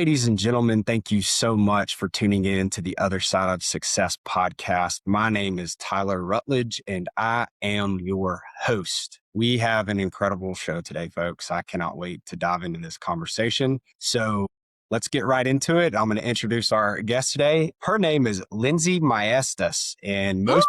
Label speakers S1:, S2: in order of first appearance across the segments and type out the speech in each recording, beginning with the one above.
S1: Ladies and gentlemen, thank you so much for tuning in to the Other Side of Success podcast. My name is Tyler Rutledge, and I am your host. We have an incredible show today, folks. I cannot wait to dive into this conversation. So let's get right into it. I'm going to introduce our guest today. Her name is Lindsay Maestas, and most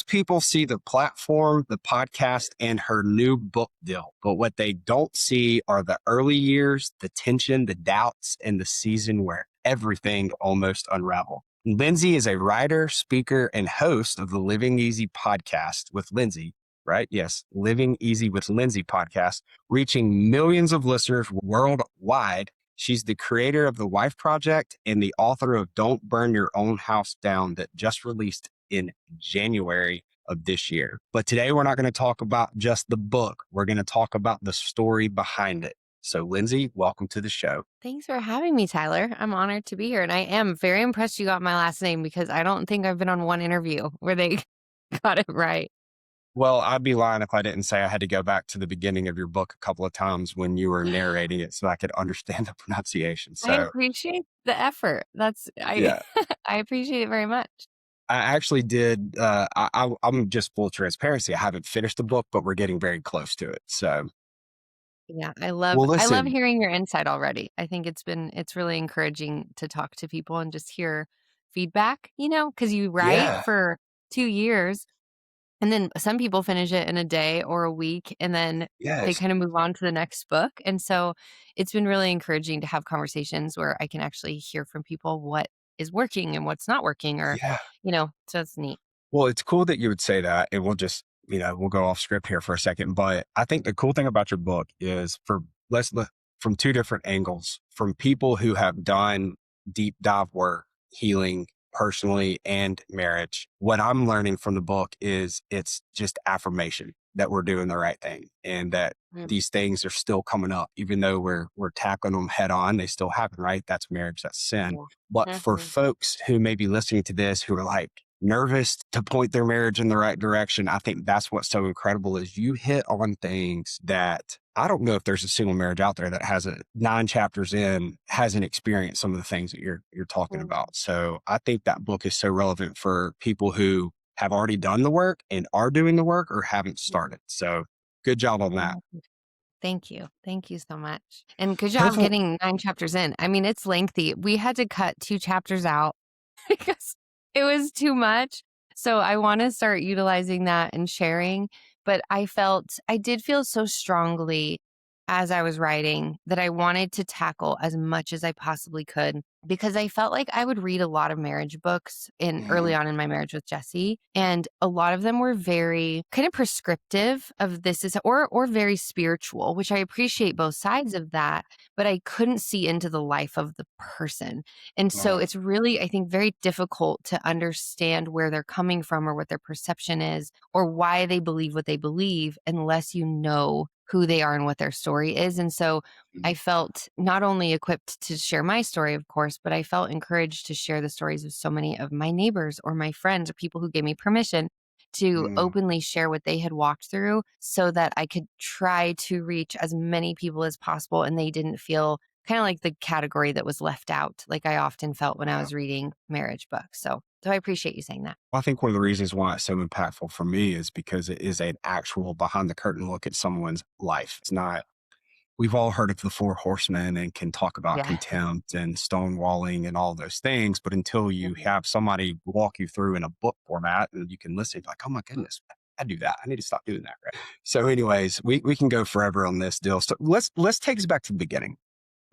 S1: people see the platform, the podcast, and her new book deal. But what they don't see are the early years, the tension, the doubts, and the season where everything almost unraveled. Lindsay is a writer, speaker, and host of the Living Easy podcast with Lindsay. Right? Yes. Living Easy with Lindsay podcast, reaching millions of listeners worldwide. She's the creator of The Wife Project and the author of Don't Burn Your Own House Down that just released in January of this year. But today we're not going to talk about just the book. We're going to talk about the story behind it. So Lindsay, welcome to the show.
S2: Thanks for having me, Tyler. I'm honored to be here. And I am very impressed you got my last name because I don't think I've been on one interview where they got it right.
S1: Well, I'd be lying if I didn't say I had to go back to the beginning of your book a couple of times when you were narrating it so I could understand the pronunciation. So
S2: I appreciate the effort.
S1: yeah,
S2: I appreciate it very much.
S1: I actually did. I'm just full transparency. I haven't finished the book, but we're getting very close to it. So
S2: Yeah, I
S1: well,
S2: love
S1: listen,
S2: hearing your insight already. I think it's really encouraging to talk to people and just hear feedback, because you write
S1: yeah,
S2: for 2 years. And then some people finish it in a day or a week, and then they
S1: yes,
S2: kind of move on to the next book. And so it's been really encouraging to have conversations where I can actually hear from people what is working and what's not working, or,
S1: yeah.
S2: so it's neat.
S1: Well, it's cool that you would say that, and we'll go off script here for a second. But I think the cool thing about your book is from two different angles, from people who have done deep dive work, healing personally and marriage. What I'm learning from the book is it's just affirmation that we're doing the right thing and that
S2: Mm.
S1: these things are still coming up, even though we're tackling them head on. They still happen, right? That's marriage, that's sin. But
S2: Yeah.
S1: for
S2: Mhm.
S1: folks who may be listening to this who are like nervous to point their marriage in the right direction, I think that's what's so incredible is you hit on things that I don't know if there's a single marriage out there that has 9 chapters in, hasn't experienced some of the things that you're talking
S2: Mm.
S1: about. So I think that book is so relevant for people who have already done the work and are doing the work or haven't started. So good job on that.
S2: Yeah. Thank you. Thank you so much. And good job
S1: Hopefully,
S2: getting 9 chapters in. I mean, it's lengthy. We had to cut 2 chapters out because it was too much. So I want to start utilizing that and sharing. But I did feel so strongly as I was writing that I wanted to tackle as much as I possibly could because I felt like I would read a lot of marriage books early on in my marriage with Jesse. And a lot of them were very kind of prescriptive of or very spiritual, which I appreciate both sides of that, but I couldn't see into the life of the person. And so
S1: right.
S2: it's really, I think, very difficult to understand where they're coming from or what their perception is or why they believe what they believe unless you know who they are and what their story is. And so I felt not only equipped to share my story, of course, but I felt encouraged to share the stories of so many of my neighbors or my friends or people who gave me permission to
S1: Mm.
S2: openly share what they had walked through so that I could try to reach as many people as possible and they didn't feel kind of like the category that was left out, like I often felt when I
S1: Yeah.
S2: was reading marriage books. So I appreciate you saying that.
S1: Well, I think one of the reasons why it's so impactful for me is because it is an actual behind the curtain look at someone's life. It's not, we've all heard of the 4 horsemen and can talk about
S2: Yeah.
S1: contempt and stonewalling and all those things. But until you have somebody walk you through in a book format and you can listen, like, oh my goodness, I do that. I need to stop doing that. Right. So anyways, we can go forever on this deal. So let's take us back to the beginning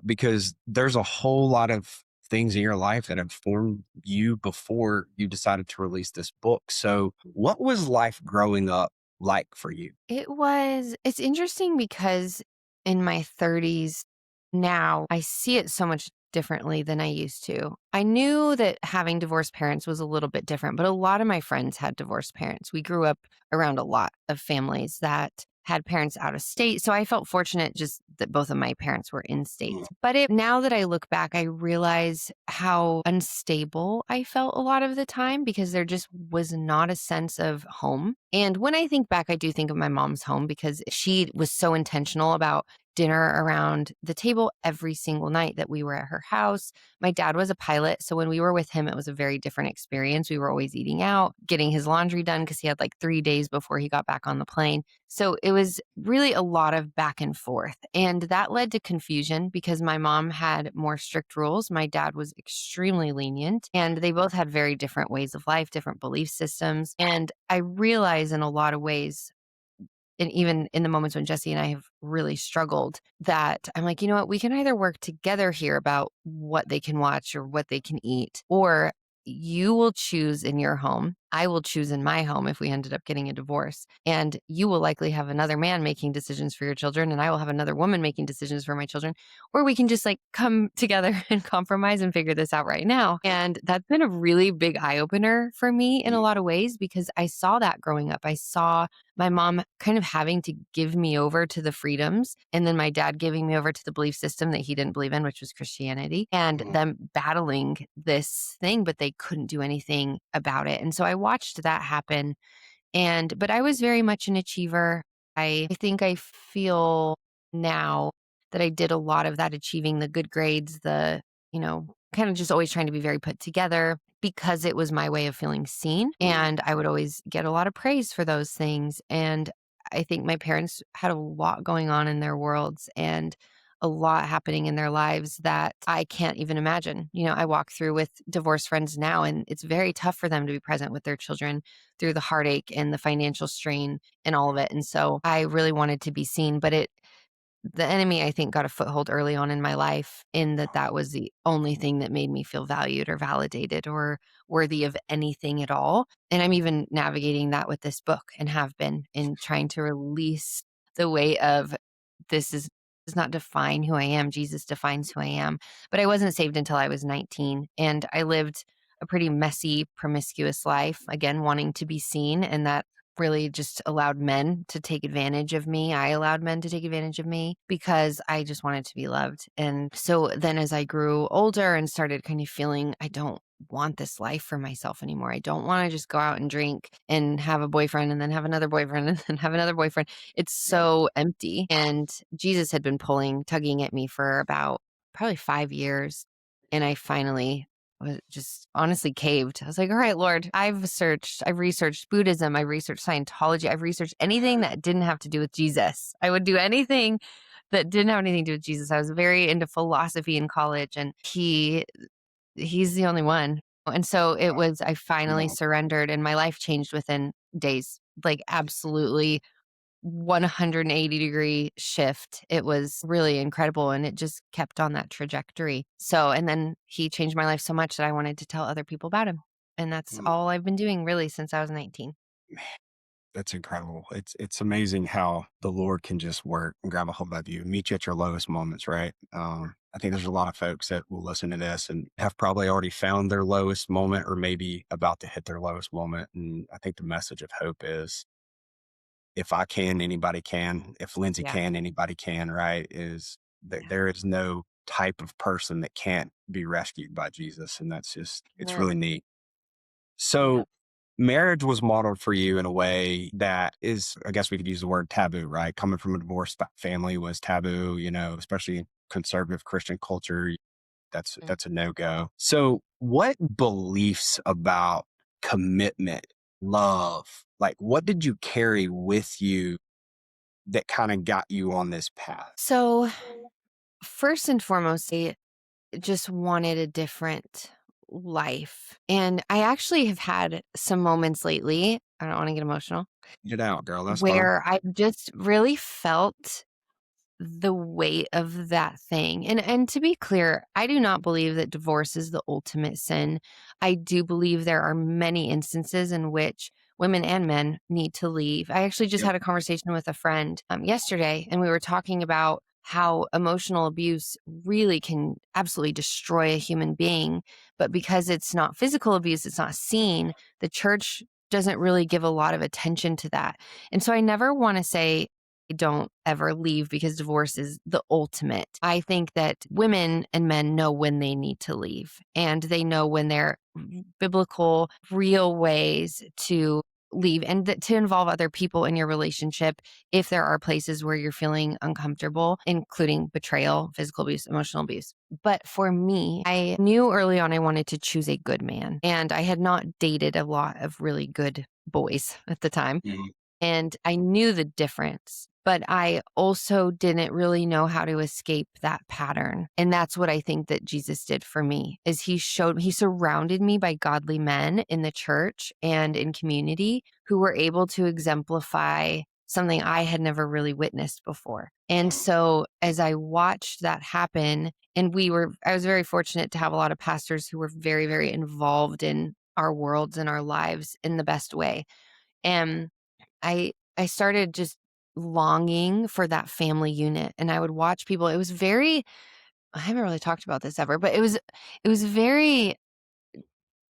S1: because there's a whole lot of things in your life that have formed you before you decided to release this book. So what was life growing up like for you?
S2: It's interesting because in my 30s now, I see it so much differently than I used to. I knew that having divorced parents was a little bit different, but a lot of my friends had divorced parents. We grew up around a lot of families that had parents out of state. So I felt fortunate just that both of my parents were in state.
S1: Mm.
S2: But now that I look back, I realize how unstable I felt a lot of the time because there just was not a sense of home. And when I think back, I do think of my mom's home because she was so intentional about dinner around the table every single night that we were at her house. My dad was a pilot, so when we were with him, it was a very different experience. We were always eating out, getting his laundry done because he had like 3 days before he got back on the plane. So it was really a lot of back and forth. And that led to confusion because my mom had more strict rules. My dad was extremely lenient, and they both had very different ways of life, different belief systems. And I realize in a lot of ways, and even in the moments when Jesse and I have really struggled, that I'm like, you know what, we can either work together here about what they can watch or what they can eat, or you will choose in your home. I will choose in my home if we ended up getting a divorce. And you will likely have another man making decisions for your children, and I will have another woman making decisions for my children. Or we can just like come together and compromise and figure this out right now. And that's been a really big eye opener for me in a lot of ways, because I saw that growing up. I saw my mom kind of having to give me over to the freedoms, and then my dad giving me over to the belief system that he didn't believe in, which was Christianity, and them battling this thing, but they couldn't do anything about it. And so I watched that happen. But I was very much an achiever. I think I feel now that I did a lot of that, achieving the good grades, kind of just always trying to be very put together, because it was my way of feeling seen. And I would always get a lot of praise for those things. And I think my parents had a lot going on in their worlds and a lot happening in their lives that I can't even imagine. I walk through with divorced friends now, and it's very tough for them to be present with their children through the heartache and the financial strain and all of it. And so I really wanted to be seen, but the enemy, I think, got a foothold early on in my life, in that was the only thing that made me feel valued or validated or worthy of anything at all. And I'm even navigating that with this book, and have been, in trying to release the weight of, this does not define who I am. Jesus defines who I am. But I wasn't saved until I was 19, and I lived a pretty messy, promiscuous life, again, wanting to be seen. And that really just allowed men to take advantage of me. I allowed men to take advantage of me because I just wanted to be loved. And so then as I grew older and started kind of feeling, I don't want this life for myself anymore. I don't want to just go out and drink and have a boyfriend and then have another boyfriend and then have another boyfriend. It's so empty. And Jesus had been tugging at me for about probably 5 years. And I finally was just honestly caved. I was like, all right, Lord, I've researched Buddhism, I've researched Scientology, I've researched anything that didn't have to do with Jesus. I would do anything that didn't have anything to do with Jesus. I was very into philosophy in college, and he's the only one. And so I finally surrendered, and my life changed within days, like absolutely 180-degree shift. It was really incredible, and it just kept on that trajectory. And then he changed my life so much that I wanted to tell other people about him. And that's all I've been doing really since I was 19.
S1: That's incredible. It's amazing how the Lord can just work and grab a hold of you, meet you at your lowest moments, right? I think there's a lot of folks that will listen to this and have probably already found their lowest moment, or maybe about to hit their lowest moment. And I think the message of hope is, if I can, anybody can. If Lindsay
S2: Yeah.
S1: can, anybody can, right? There is no type of person that can't be rescued by Jesus. And it's really neat. So marriage was modeled for you in a way that is, I guess we could use the word taboo, right? Coming from a divorced family was taboo, especially in conservative Christian culture. That's a no-go. So what beliefs about commitment, love, like what did you carry with you that kind of got you on this path?
S2: So first and foremost, I just wanted a different life. And I actually have had some moments lately, I don't want to get emotional,
S1: Get out, girl. That's fine.
S2: where I just really felt the weight of that thing. And to be clear, I do not believe that divorce is the ultimate sin. I do believe there are many instances in which women and men need to leave. I actually just
S1: Yep.
S2: had a conversation with a friend yesterday, and we were talking about how emotional abuse really can absolutely destroy a human being. But because it's not physical abuse, it's not seen, the church doesn't really give a lot of attention to that. And so I never want to say don't ever leave because divorce is the ultimate. I think that women and men know when they need to leave, and they know when they're biblical, real ways to leave, and to involve other people in your relationship if there are places where you're feeling uncomfortable, including betrayal, physical abuse, emotional abuse. But for me, I knew early on I wanted to choose a good man, and I had not dated a lot of really good boys at the time.
S1: Mhm.
S2: And I knew the difference, but I also didn't really know how to escape that pattern. And that's what I think that Jesus did for me, is he surrounded me by godly men in the church and in community who were able to exemplify something I had never really witnessed before. And so as I watched that happen, and I was very fortunate to have a lot of pastors who were very, very involved in our worlds and our lives in the best way. And I started just longing for that family unit, and I would watch people. It was very, I haven't really talked about this ever, but it was very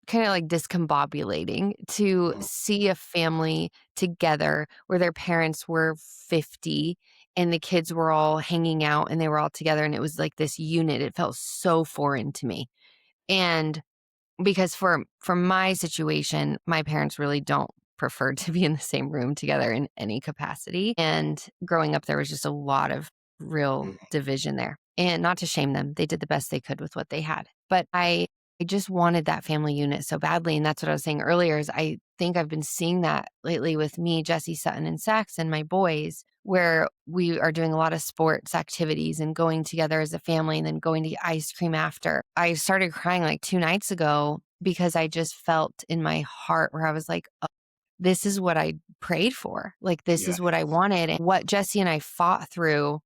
S2: kind of like discombobulating to
S1: Mhm.
S2: see a family together where their parents were 50 and the kids were all hanging out and they were all together, and it was like this unit. It felt so foreign to me. And because for my situation, my parents really don't prefer to be in the same room together in any capacity. And growing up, there was just a lot of real
S1: Mhm.
S2: division there. And not to shame them, they did the best they could with what they had. But I just wanted that family unit so badly. And that's what I was saying earlier is I think I've been seeing that lately with me, Jesse, Sutton, and Sax, and my boys, where we are doing a lot of sports activities and going together as a family and then going to get ice cream after. I started crying like 2 nights ago because I just felt in my heart where I was like, oh, this is what I prayed for. Like, this
S1: Yeah.
S2: is what I wanted. And what Jesse and I fought through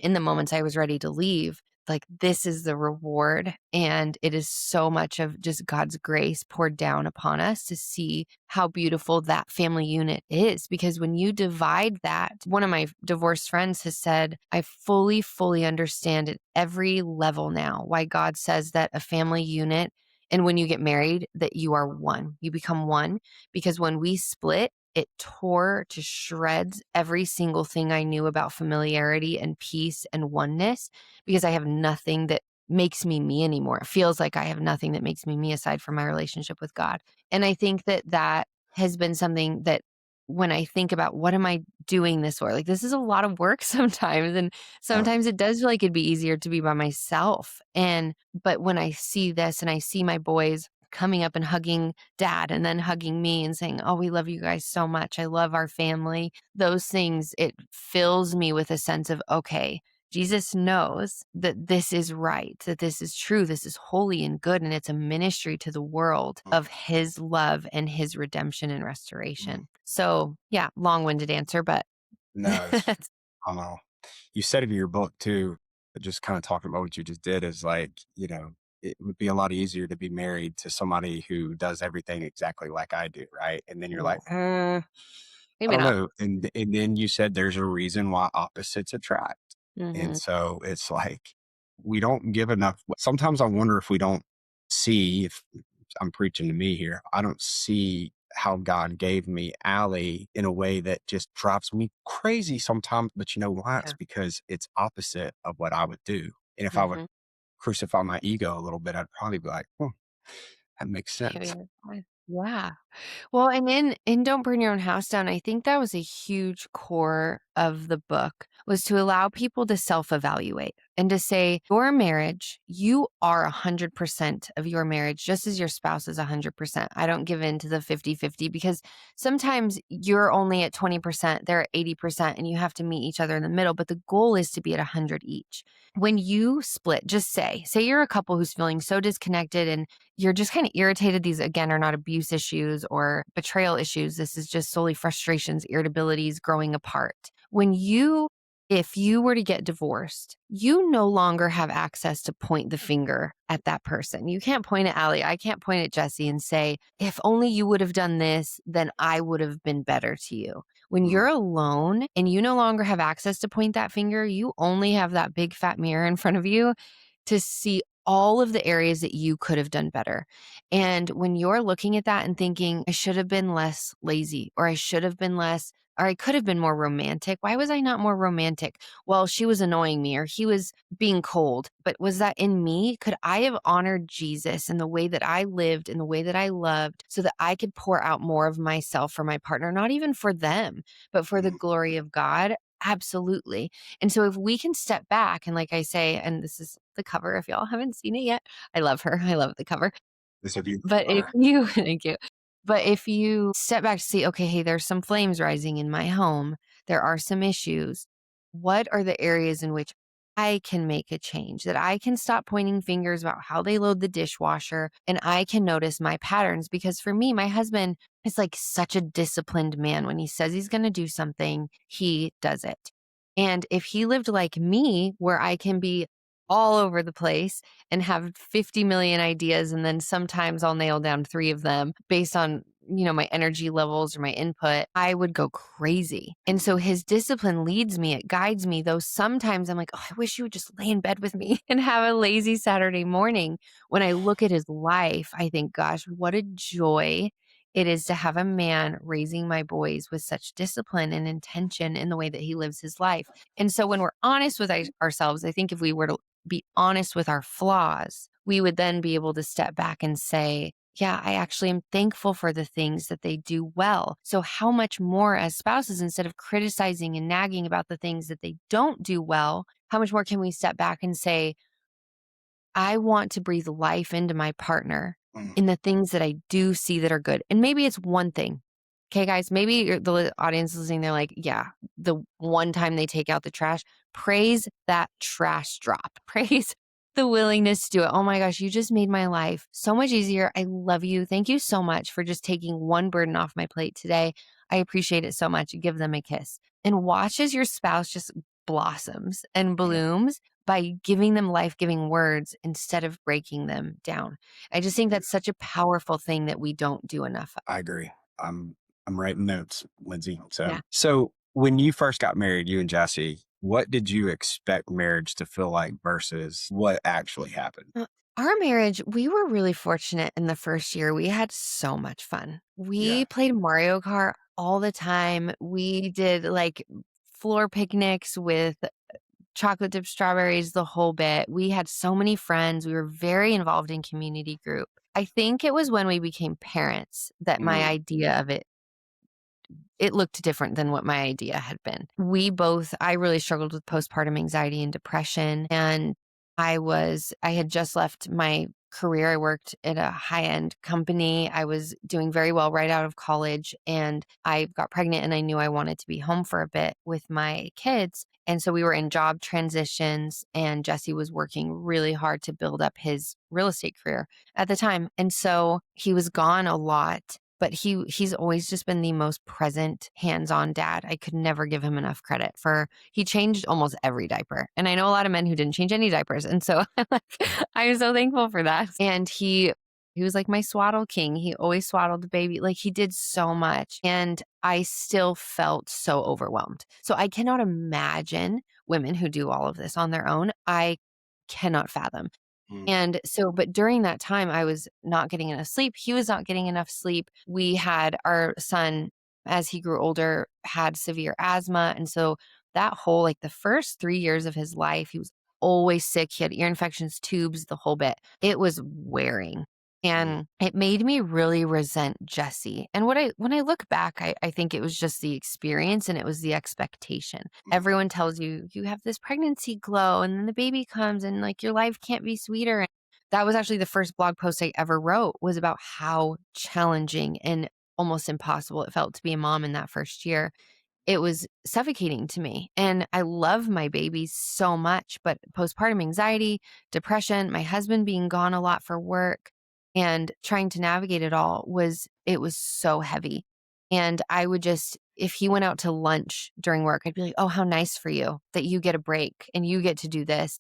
S2: in the moments I was ready to leave, like, this is the reward. And it is so much of just God's grace poured down upon us to see how beautiful that family unit is. Because when you divide that, one of my divorced friends has said, I fully, fully understand at every level now why God says that a family unit, and when you get married, that you are one, you become one. Because when we split, it tore to shreds every single thing I knew about familiarity and peace and oneness, because I have nothing that makes me me anymore. It feels like I have nothing that makes me me aside from my relationship with God. And I think that that has been something that when I think about what am I doing this for? Like, this is a lot of work sometimes. And
S1: Yeah.
S2: sometimes it does feel like it'd be easier to be by myself. But when I see this and I see my boys coming up and hugging dad and then hugging me and saying, oh, we love you guys so much. I love our family. Those things, it fills me with a sense of, okay, Jesus knows that this is right, that this is true, this is holy and good, and it's a ministry to the world of his love and his redemption and restoration.
S1: Mhm.
S2: So, yeah, long-winded answer, but
S1: No,
S2: that's,
S1: I don't know. You said it in your book too, just kind of talking about what you just did is like, it would be a lot easier to be married to somebody who does everything exactly like I do, right? And then you're like,
S2: yeah,
S1: I
S2: maybe
S1: don't
S2: not.
S1: know. And then you said there's a reason why opposites attract. And
S2: Hmm.
S1: so it's like we don't give enough. Sometimes I wonder if we don't see, if I'm preaching to me here, I don't see how God gave me Allie in a way that just drives me crazy sometimes. But you know why? It's
S2: Yeah.
S1: because it's opposite of what I would do. And if I would
S2: Hmm.
S1: crucify my ego a little bit, I'd probably be like, oh, that makes
S2: Maybe
S1: sense.
S2: that's why. Yeah. Well, and in Don't Burn Your Own House Down, I think that was a huge core of the book, was to allow people to self-evaluate and to say, your marriage, you are 100% of your marriage, just as your spouse is 100%. I don't give in to the 50-50, because sometimes you're only at 20%, they're at 80%, and you have to meet each other in the middle. But the goal is to be at 100 each. When you split, just say you're a couple who's feeling so disconnected and you're just kind of irritated. These, again, are not abuse issues or betrayal issues. This is just solely frustrations, irritabilities, growing apart. If you were to get divorced, you no longer have access to point the finger at that person. You can't point at Allie. I can't point at Jesse and say, if only you would have done this, then I would have been better to you. When
S1: Mhm.
S2: you're alone and you no longer have access to point that finger, you only have that big fat mirror in front of you to see all of the areas that you could have done better. And when you're looking at that and thinking, I should have been less lazy, or I should have been less, or I could have been more romantic. Why was I not more romantic? Well, she was annoying me, or he was being cold. But was that in me? Could I have honored Jesus in the way that I lived, in the way that I loved, so that I could pour out more of myself for my partner, not even for them, but for the glory of God? Absolutely. And so if we can step back and, like I say, and this is the cover, if y'all haven't seen it yet, I love her. I love the cover.
S1: This would be
S2: But if you, thank you. But if you step back to see, okay, hey, there's some flames rising in my home. There are some issues. What are the areas in which I can make a change, that I can stop pointing fingers about how they load the dishwasher, and I can notice my patterns? Because for me, my husband is like such a disciplined man. When he says he's going to do something, he does it. And if he lived like me, where I can be all over the place and have 50 million ideas, and then sometimes I'll nail down 3 of them based on, my energy levels or my input, I would go crazy. And so his discipline leads me, it guides me, though sometimes I'm like, oh, I wish you would just lay in bed with me and have a lazy Saturday morning. When I look at his life, I think, gosh, what a joy it is to have a man raising my boys with such discipline and intention in the way that he lives his life. And so when we're honest with ourselves, I think if we were to be honest with our flaws, we would then be able to step back and say, yeah, I actually am thankful for the things that they do well. So how much more as spouses, instead of criticizing and nagging about the things that they don't do well, how much more can we step back and say, I want to breathe life into my partner in the things that I do see that are good. And maybe it's one thing. Okay, guys, maybe the audience listening, they're like, yeah, the one time they take out the trash, praise that trash drop. Praise the willingness to do it. Oh my gosh, you just made my life so much easier. I love you. Thank you so much for just taking one burden off my plate today. I appreciate it so much. Give them a kiss and watch as your spouse just blossoms and blooms by giving them life-giving words instead of breaking them down. I just think that's such a powerful thing that we don't do enough of.
S1: I agree. I'm writing notes, Lindsay.
S2: Yeah.
S1: So when you first got married, you and Jesse, what did you expect marriage to feel like versus what actually happened?
S2: Our marriage, we were really fortunate in the first year. We had so much fun. We played Mario Kart all the time. We did like floor picnics with chocolate dipped strawberries, the whole bit. We had so many friends. We were very involved in community group. I think it was when we became parents that my idea of it looked different than what my idea had been. I really struggled with postpartum anxiety and depression. And I had just left my career. I worked at a high-end company. I was doing very well right out of college, and I got pregnant, and I knew I wanted to be home for a bit with my kids. And so we were in job transitions, and Jesse was working really hard to build up his real estate career at the time. And so he was gone a lot, but he's always just been the most present, hands-on dad. I could never give him enough credit he changed almost every diaper. And I know a lot of men who didn't change any diapers. And so I'm so thankful for that. And he was like my swaddle king. He always swaddled the baby. Like, he did so much. And I still felt so overwhelmed. So I cannot imagine women who do all of this on their own. I cannot fathom. And so, but during that time, I was not getting enough sleep. He was not getting enough sleep. We had our son, as he grew older, had severe asthma. And so that whole, like the first 3 years of his life, he was always sick. He had ear infections, tubes, the whole bit. It was wearing. And it made me really resent Jesse. And when I look back, I think it was just the experience, and it was the expectation. Everyone tells you, you have this pregnancy glow, and then the baby comes, and like your life can't be sweeter. And that was actually the first blog post I ever wrote, was about how challenging and almost impossible it felt to be a mom in that first year. It was suffocating to me. And I love my babies so much, but postpartum anxiety, depression, my husband being gone a lot for work, and trying to navigate it was so heavy. And I would just, if he went out to lunch during work, I'd be like, oh, how nice for you that you get a break and you get to do this.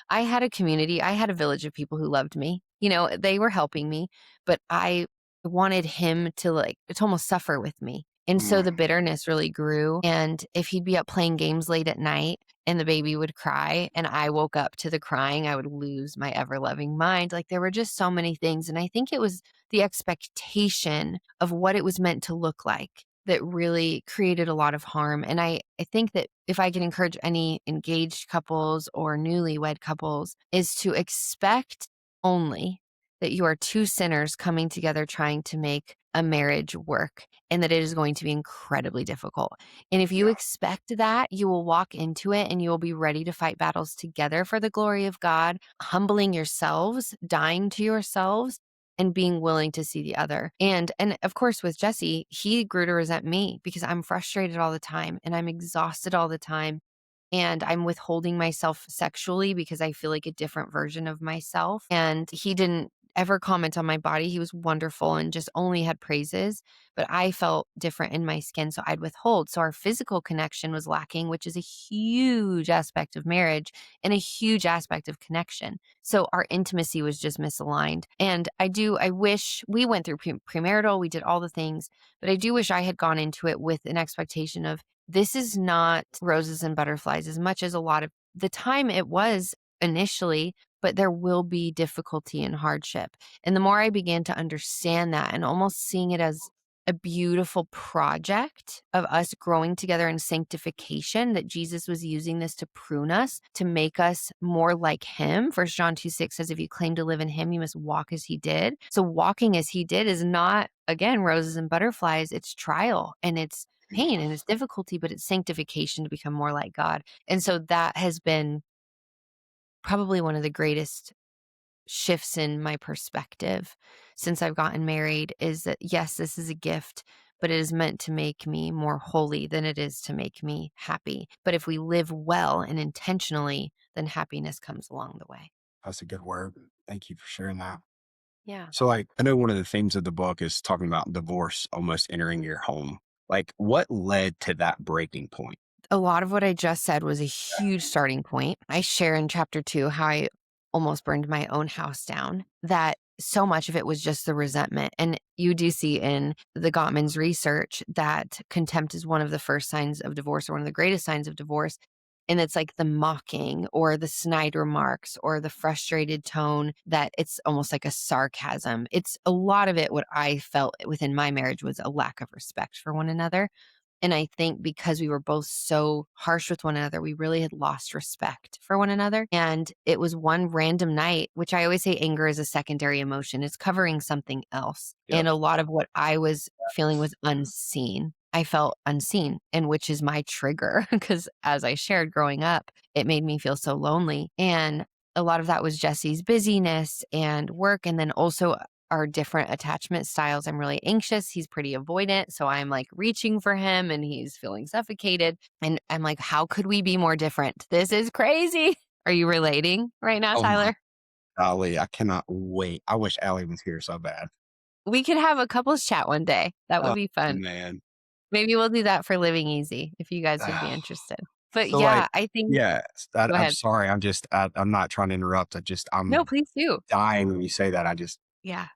S2: I had a community, I had a village of people who loved me. They were helping me, but I wanted him to almost suffer with me. And so the bitterness really grew. And if he'd be up playing games late at night and the baby would cry and I woke up to the crying, I would lose my ever loving mind. Like there were just so many things. And I think it was the expectation of what it was meant to look like that really created a lot of harm. And I think that if I can encourage any engaged couples or newlywed couples is to expect only that you are two sinners coming together trying to make a marriage work, and that it is going to be incredibly difficult. And if you
S1: Yeah.
S2: expect that, you will walk into it and you will be ready to fight battles together for the glory of God, humbling yourselves, dying to yourselves, and being willing to see the other. And of course with Jesse, he grew to resent me because I'm frustrated all the time and I'm exhausted all the time. And I'm withholding myself sexually because I feel like a different version of myself. And he didn't ever comment on my body. He was wonderful and just only had praises, but I felt different in my skin. So I'd withhold. So our physical connection was lacking, which is a huge aspect of marriage and a huge aspect of connection. So our intimacy was just misaligned. And I wish we went through premarital, we did all the things, but I do wish I had gone into it with an expectation of this is not roses and butterflies as much as a lot of the time it was initially, but there will be difficulty and hardship. And the more I began to understand that and almost seeing it as a beautiful project of us growing together in sanctification, that Jesus was using this to prune us, to make us more like him. 1 John 2:6 says, if you claim to live in him, you must walk as he did. So walking as he did is not, again, roses and butterflies. It's trial and it's pain and it's difficulty, but it's sanctification to become more like God. And so that has been probably one of the greatest shifts in my perspective since I've gotten married is that, yes, this is a gift, but it is meant to make me more holy than it is to make me happy. But if we live well and intentionally, then happiness comes along the way.
S1: That's a good word. Thank you for sharing that.
S2: Yeah.
S1: So, like, I know one of the themes of the book is talking about divorce almost entering your home. Like, what led to that breaking point?
S2: A lot of what I just said was a huge starting point. I share in chapter 2 how I almost burned my own house down, that so much of it was just the resentment. And you do see in the Gottman's research that contempt is one of the first signs of divorce or one of the greatest signs of divorce. And it's like the mocking or the snide remarks or the frustrated tone that it's almost like a sarcasm. It's a lot of it. What I felt within my marriage was a lack of respect for one another. And I think because we were both so harsh with one another, we really had lost respect for one another. And it was one random night, which I always say anger is a secondary emotion. It's covering something else.
S1: Yep.
S2: And a lot of what I was feeling was unseen. I felt unseen, and which is my trigger because as I shared growing up, it made me feel so lonely. And a lot of that was Jesse's busyness and work. And then also our different attachment styles. I'm really anxious. He's pretty avoidant. So I'm like reaching for him and he's feeling suffocated. And I'm like, how could we be more different? This is crazy. Are you relating right now,
S1: Oh my
S2: Tyler?
S1: golly, I cannot wait. I wish Allie was here so bad.
S2: We could have a couples chat one day. That would
S1: Oh
S2: be fun.
S1: man.
S2: Maybe we'll do that for Living Easy if you guys would be interested. But
S1: So like,
S2: yeah, I think,
S1: yeah,
S2: go
S1: I'm
S2: ahead.
S1: sorry. I'm not trying to interrupt.
S2: No,
S1: I'm
S2: please do.
S1: dying when you say that.
S2: Yeah.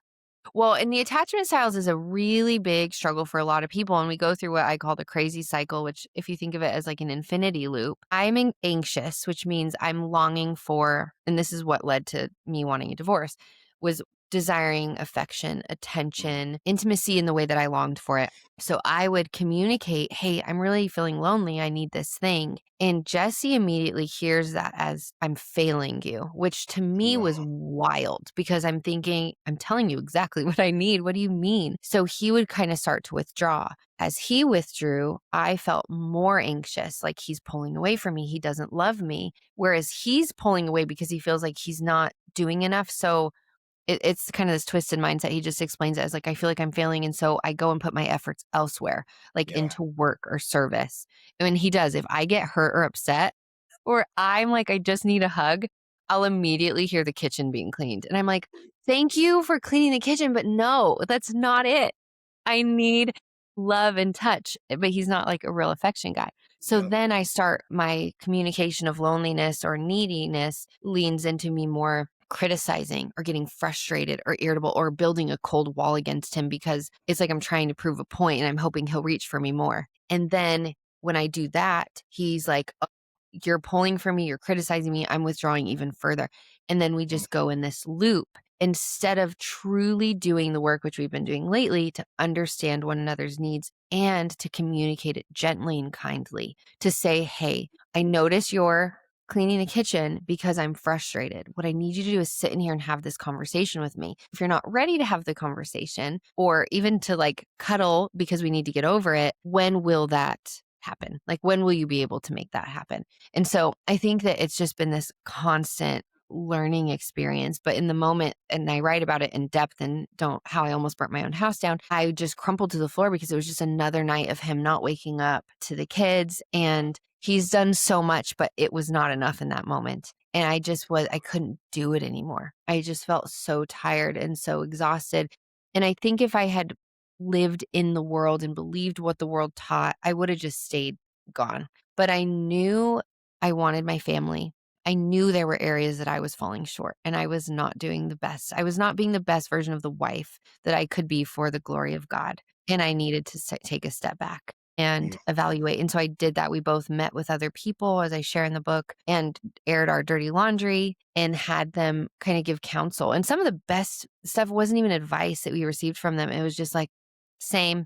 S2: Well, and the attachment styles is a really big struggle for a lot of people. And we go through what I call the crazy cycle, which if you think of it as like an infinity loop, anxious, which means I'm longing for, and this is what led to me wanting a divorce, was desiring affection, attention, intimacy in the way that I longed for it. So I would communicate, hey, I'm really feeling lonely. I need this thing. And Jesse immediately hears that as I'm failing you, which to me was
S1: Ugh,
S2: wild because I'm thinking, I'm telling you exactly what I need. What do you mean? So he would kind of start to withdraw. As he withdrew, I felt more anxious, like he's pulling away from me. He doesn't love me. Whereas he's pulling away because he feels like he's not doing enough. So it's kind of this twisted mindset. He just explains it as like, I feel like I'm failing. And so I go and put my efforts elsewhere, like
S1: yeah,
S2: into work or service. And when he does, if I get hurt or upset, or I'm like, I just need a hug, I'll immediately hear the kitchen being cleaned. And I'm like, thank you for cleaning the kitchen, but no, that's not it. I need love and touch. But he's not like a real affection guy. So
S1: yep,
S2: then I start my communication of loneliness or neediness leans into me more criticizing or getting frustrated or irritable or building a cold wall against him because it's like I'm trying to prove a point and I'm hoping he'll reach for me more. And then when I do that, he's like, you're pulling for me, you're criticizing me, I'm withdrawing even further. And then we just go in this loop instead of truly doing the work, which we've been doing lately, to understand one another's needs and to communicate it gently and kindly, to say, hey, I notice you're cleaning the kitchen because I'm frustrated. What I need you to do is sit in here and have this conversation with me. If you're not ready to have the conversation or even to like cuddle because we need to get over it, when will that happen? Like, when will you be able to make that happen? And so I think that it's just been this constant learning experience. But in the moment, and I write about it in depth and don't how I almost burnt my own house down, I just crumpled to the floor because it was just another night of him not waking up to the kids. And he's done so much, but it was not enough in that moment. And I couldn't do it anymore. I just felt so tired and so exhausted. And I think if I had lived in the world and believed what the world taught, I would have just stayed gone. But I knew I wanted my family. I knew there were areas that I was falling short and I was not doing the best. I was not being the best version of the wife that I could be for the glory of God. And I needed to take a step back and evaluate. And so I did that. We both met with other people, as I share in the book, and aired our dirty laundry and had them kind of give counsel. And some of the best stuff wasn't even advice that we received from them. It was just like, same,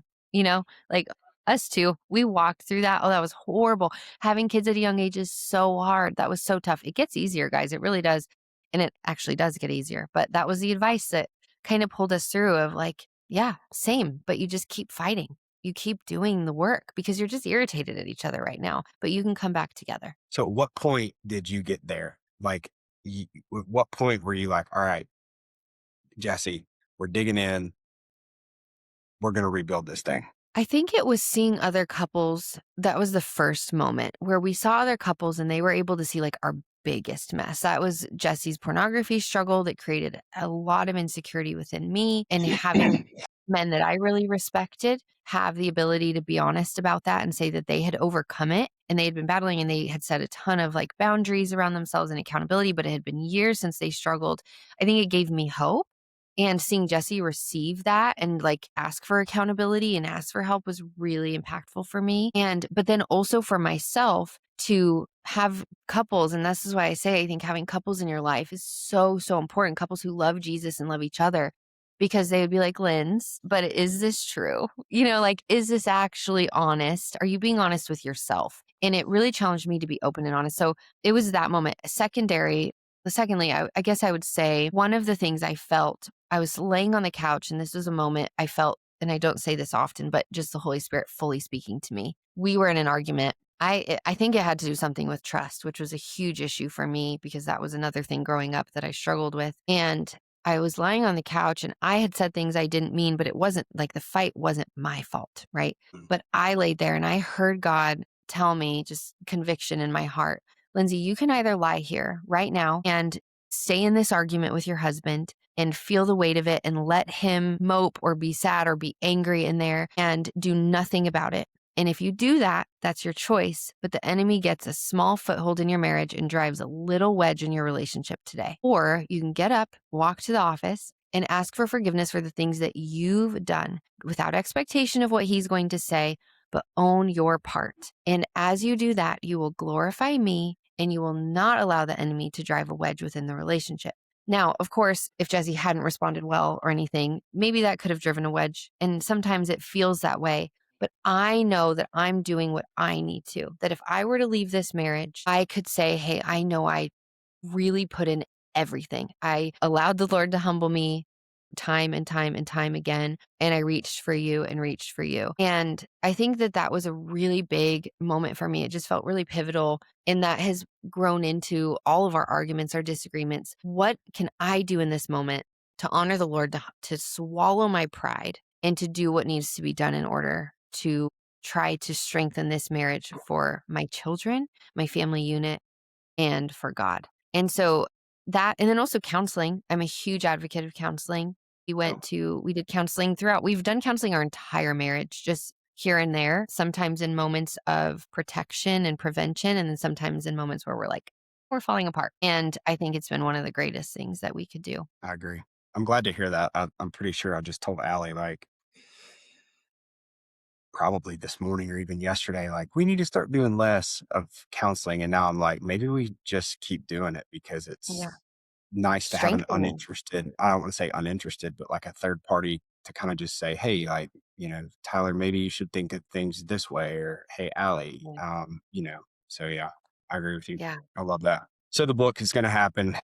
S2: like us too. We walked through that. Oh, that was horrible. Having kids at a young age is so hard. That was so tough. It gets easier, guys. It really does. And it actually does get easier. But that was the advice that kind of pulled us through of like, yeah, same, but you just keep fighting. You keep doing the work because you're just irritated at each other right now, but you can come back together.
S1: So at what point did you get there? Like, at what point were you like, all right, Jesse, we're digging in. We're going to rebuild this thing.
S2: I think it was seeing other couples. That was the first moment where we saw other couples and they were able to see like our biggest mess. That was Jesse's pornography struggle that created a lot of insecurity within me, and having men that I really respected have the ability to be honest about that and say that they had overcome it and they had been battling and they had set a ton of like boundaries around themselves and accountability, but it had been years since they struggled. I think it gave me hope. And seeing Jesse receive that and like ask for accountability and ask for help was really impactful for me. But then also for myself to have couples. And this is why I say, I think having couples in your life is so, so important. Couples who love Jesus and love each other, because they would be like, Linz, but is this true? Like, is this actually honest? Are you being honest with yourself? And it really challenged me to be open and honest. So it was that moment. Secondly, I guess I would say one of the things I felt, I was laying on the couch and this was a moment I felt, and I don't say this often, but just the Holy Spirit fully speaking to me. We were in an argument. I think it had to do something with trust, which was a huge issue for me because that was another thing growing up that I struggled with. And I was lying on the couch and I had said things I didn't mean, but it wasn't like the fight wasn't my fault, right? But I laid there and I heard God tell me, just conviction in my heart, Lindsay, you can either lie here right now and stay in this argument with your husband and feel the weight of it and let him mope or be sad or be angry in there and do nothing about it. And if you do that, that's your choice. But the enemy gets a small foothold in your marriage and drives a little wedge in your relationship today. Or you can get up, walk to the office, and ask for forgiveness for the things that you've done without expectation of what he's going to say, but own your part. And as you do that, you will glorify me and you will not allow the enemy to drive a wedge within the relationship. Now, of course, if Jesse hadn't responded well or anything, maybe that could have driven a wedge. And sometimes it feels that way. But I know that I'm doing what I need to, that if I were to leave this marriage, I could say, hey, I know I really put in everything. I allowed the Lord to humble me time and time and time again. And I reached for you and reached for you. And I think that that was a really big moment for me. It just felt really pivotal. And that has grown into all of our arguments, our disagreements. What can I do in this moment to honor the Lord, to swallow my pride and to do what needs to be done in order to try to strengthen this marriage for my children, my family unit, and for God. And so that, and then also counseling. I'm a huge advocate of counseling. We did counseling throughout. We've done counseling our entire marriage, just here and there, sometimes in moments of protection and prevention, and then sometimes in moments where we're falling apart. And I think it's been one of the greatest things that we could do.
S1: I agree. I'm glad to hear that. I'm pretty sure I just told Allie, like, probably this morning or even yesterday, like, we need to start doing less of counseling. And now I'm like, maybe we just keep doing it because
S2: Yeah.
S1: it's nice to have an
S2: Strengthening.
S1: uninterested, I don't want to say uninterested, but like a third party to kind of just say, hey, like, Tyler, maybe you should think of things this way, or hey, Allie,
S2: Yeah.
S1: so yeah, I agree with you.
S2: Yeah.
S1: I love that. So the book is going to happen.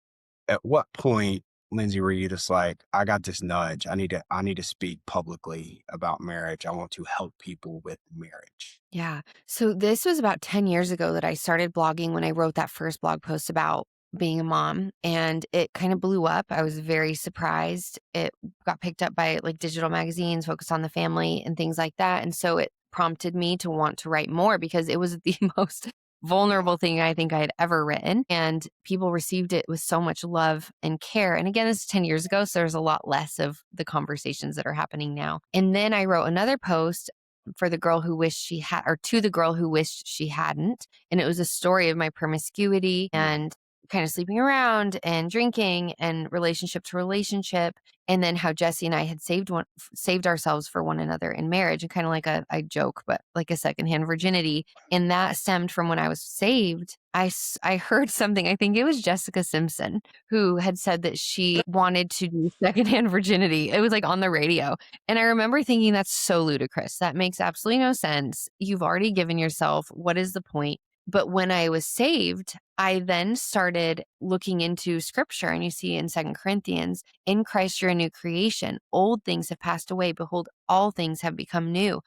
S1: At what point, Lindsay, were you just like, I got this nudge. I need to speak publicly about marriage. I want to help people with marriage.
S2: Yeah. So this was about 10 years ago that I started blogging when I wrote that first blog post about being a mom, and it kind of blew up. I was very surprised. It got picked up by like digital magazines focused on the family and things like that. And so it prompted me to want to write more because it was the most vulnerable thing I think I had ever written. And people received it with so much love and care. And again, this is 10 years ago. So there's a lot less of the conversations that are happening now. And then I wrote another post for the girl who wished she had, or to the girl who wished she hadn't. And it was a story of my promiscuity and kind of sleeping around and drinking and relationship to relationship. And then how Jesse and I had saved ourselves for one another in marriage, and kind of like I joke, but like a secondhand virginity. And that stemmed from when I was saved. I heard something, I think it was Jessica Simpson, who had said that she wanted to do secondhand virginity. It was like on the radio. And I remember thinking, that's so ludicrous. That makes absolutely no sense. You've already given yourself. What is the point? But when I was saved, I then started looking into scripture. And you see in Second Corinthians, in Christ, you're a new creation. Old things have passed away. Behold, all things have become new.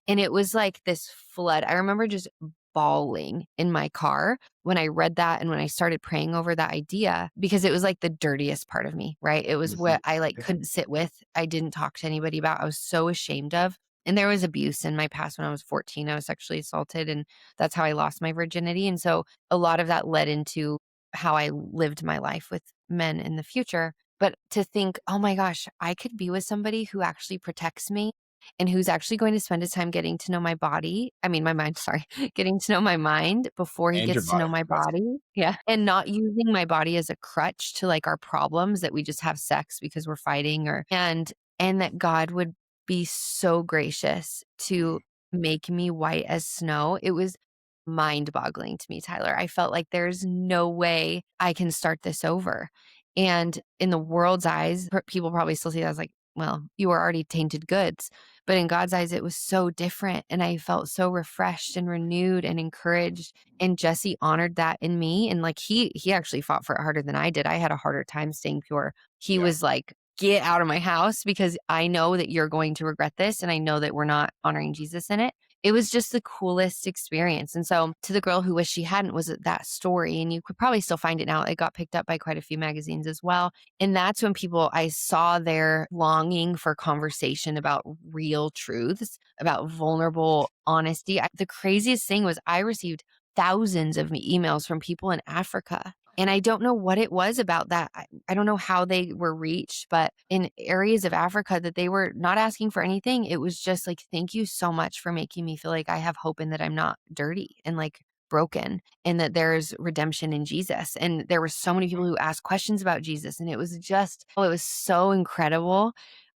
S2: And it was like this flood. I remember just bawling in my car when I read that and when I started praying over that idea, because it was like the dirtiest part of me, right? It was
S1: Mhm.
S2: what I like
S1: Yeah.
S2: couldn't sit with. I didn't talk to anybody about. I was so ashamed of. And there was abuse in my past. When I was 14, I was sexually assaulted, and that's how I lost my virginity. And so a lot of that led into how I lived my life with men in the future. But to think, oh my gosh, I could be with somebody who actually protects me and who's actually going to spend his time getting to know my body. I mean, my mind, sorry, getting to know my mind before he
S1: And your
S2: gets to know
S1: body.
S2: my
S1: That's
S2: body. Yeah. And not using my body as a crutch to like our problems, that we just have sex because we're fighting, and that God would be so gracious to make me white as snow. It was mind boggling to me, Tyler. I felt like there's no way I can start this over. And in the world's eyes, people probably still see that as like, well, you were already tainted goods. But in God's eyes, it was so different. And I felt so refreshed and renewed and encouraged. And Jesse honored that in me. And like he actually fought for it harder than I did. I had a harder time staying pure. He
S1: yeah.
S2: was like, get out of my house, because I know that you're going to regret this. And I know that we're not honoring Jesus in it. It was just the coolest experience. And so to the girl who wished she hadn't was that story. And you could probably still find it now. It got picked up by quite a few magazines as well. And that's when I saw their longing for conversation about real truths, about vulnerable honesty. The craziest thing was I received thousands of emails from people in Africa. And I don't know what it was about that. I don't know how they were reached, but in areas of Africa that they were not asking for anything. It was just like, thank you so much for making me feel like I have hope and that I'm not dirty and like broken, and that there's redemption in Jesus. And there were so many people who asked questions about Jesus. And it was just, oh, it was so incredible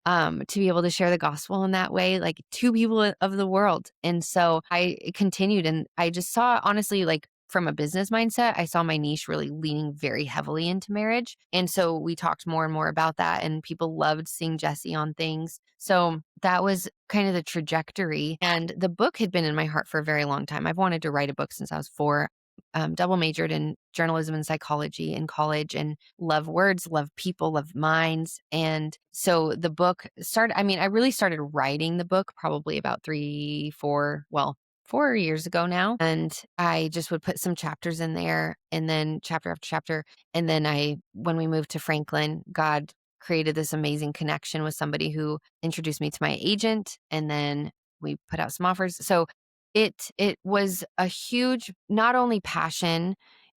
S2: to be able to share the gospel in that way, like to people of the world. And so I continued, and I just saw, honestly, like from a business mindset, I saw my niche really leaning very heavily into marriage. And so we talked more and more about that, and people loved seeing Jesse on things. So that was kind of the trajectory. And the book had been in my heart for a very long time. I've wanted to write a book since I was 4. Double majored in journalism and psychology in college, and love words, love people, love minds. And so the book started, I mean, I really started writing the book probably about 4 years ago now. And I just would put some chapters in there, and then chapter after chapter. And then when we moved to Franklin, God created this amazing connection with somebody who introduced me to my agent. And then we put out some offers. So it was a huge, not only passion,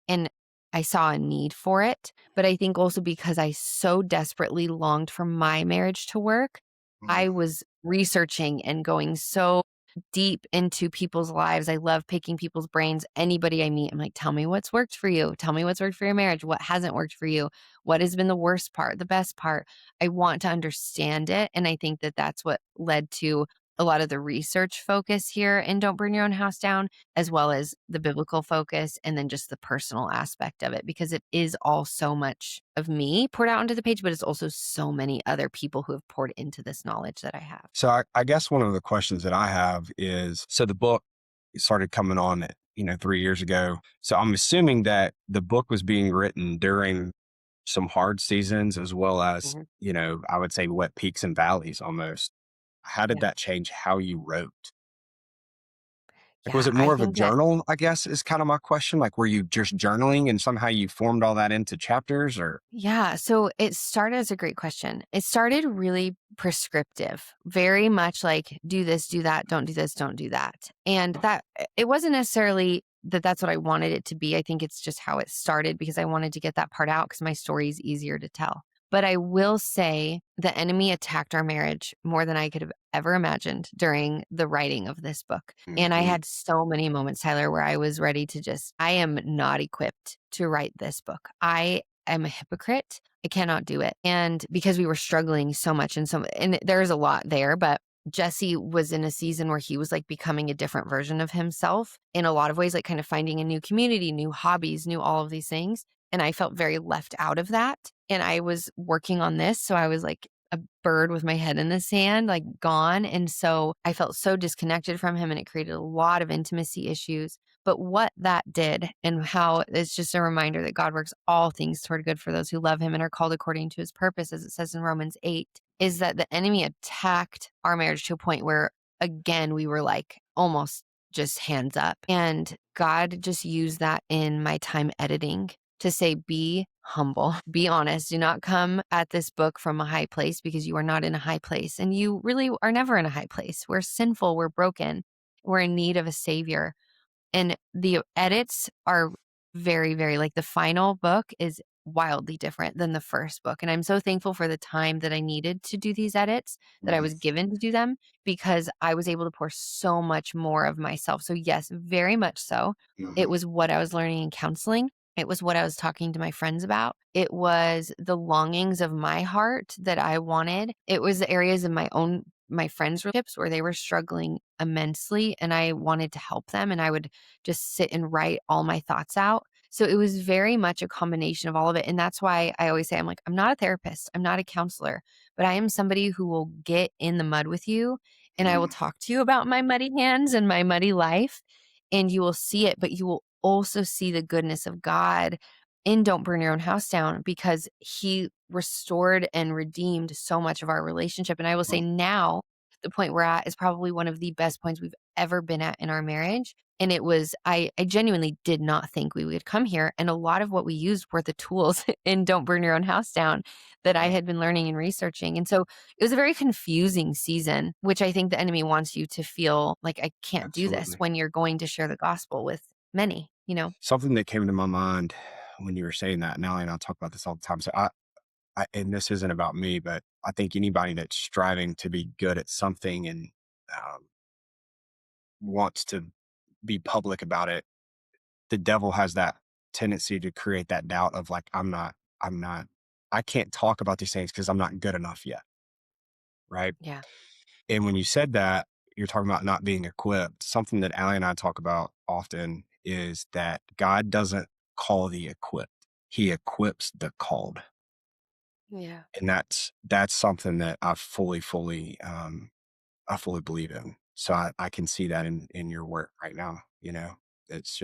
S2: and I saw a need for it, but I think also because I so desperately longed for my marriage to work,
S1: Mhm.
S2: I was researching and going so deep into people's lives. I love picking people's brains. Anybody I meet, I'm like, tell me what's worked for you. Tell me what's worked for your marriage. What hasn't worked for you? What has been the worst part, the best part? I want to understand it. And I think that that's what led to a lot of the research focus here in Don't Burn Your Own House Down, as well as the biblical focus, and then just the personal aspect of it, because it is all so much of me poured out onto the page, but it's also so many other people who have poured into this knowledge that I have.
S1: So I guess one of the questions that I have is, so the book started coming on, 3 years ago. So I'm assuming that the book was being written during some hard seasons as well as,
S2: Mhm.
S1: I would say what peaks and valleys almost. How did
S2: Yeah.
S1: that change how you wrote? Like, was
S2: Yeah.
S1: it
S2: I
S1: more of a
S2: think that
S1: journal, I guess, is kind of my question? Like, were you just journaling and somehow you formed all that into chapters or?
S2: Yeah. So it started as a great question. It started really prescriptive, very much like do this, do that, don't do this, don't do that. And that it wasn't necessarily that that's what I wanted it to be. I think it's just how it started because I wanted to get that part out because my story is easier to tell. But I will say the enemy attacked our marriage more than I could have ever imagined during the writing of this book. And I
S1: Mhm.
S2: had so many moments, Tyler, where I was ready to I am not equipped to write this book. I'm a hypocrite. I cannot do it. And because we were struggling so much and there's a lot there, but Jesse was in a season where he was like becoming a different version of himself in a lot of ways, like kind of finding a new community, new hobbies, new all of these things. And I felt very left out of that. And I was working on this. So I was like a bird with my head in the sand, like gone. And so I felt so disconnected from him and it created a lot of intimacy issues. But what that did and how it's just a reminder that God works all things toward good for those who love him and are called according to his purpose, as it says in Romans 8, is that the enemy attacked our marriage to a point where, again, we were like almost just hands up. And God just used that in my time editing to say, be humble, be honest, do not come at this book from a high place because you are not in a high place. And you really are never in a high place. We're sinful, we're broken, we're in need of a savior. And the edits are very, very like the final book is wildly different than the first book. And I'm so thankful for the time that I needed to do these edits, that I
S1: Mhm.
S2: was given to do them, because I was able to pour so much more of myself. So, yes, very much so. It
S1: Mhm.
S2: was what I was learning in counseling. It was what I was talking to my friends about. It was the longings of my heart that I wanted. It was the areas of my friends' relationships where they were struggling immensely and I wanted to help them. And I would just sit and write all my thoughts out. So it was very much a combination of all of it. And that's why I always say, I'm like, I'm not a therapist, I'm not a counselor, but I am somebody who will get in the mud with you and I will
S1: Mhm.
S2: talk to you about my muddy hands and my muddy life. And you will see it, but you will also see the goodness of God in Don't Burn Your Own House Down because he restored and redeemed so much of our relationship. And I will say now, the point we're at is probably one of the best points we've ever been at in our marriage. And it was, I genuinely did not think we would come here. And a lot of what we used were the tools in Don't Burn Your Own House Down that I
S1: Yeah,
S2: had been learning and researching. And so it was a very confusing season, which I think the enemy wants you to feel like, I can't do this
S1: absolutely.
S2: when you're going to share the gospel with many, you know?
S1: Something that came to my mind when you were saying that, Nellie and I talk about this all the time. So and this isn't about me, but I think anybody that's striving to be good at something and um, wants to be public about it, the devil has that tendency to create that doubt of like, I'm not, I can't talk about these things because I'm not good enough yet. Right.
S2: Yeah.
S1: And when you said that, you're talking about not being equipped. Something that Allie and I talk about often is that God doesn't call the equipped, he equips the called.
S2: Yeah.
S1: And that's something that I fully believe in. So I can see that in your work right now. It's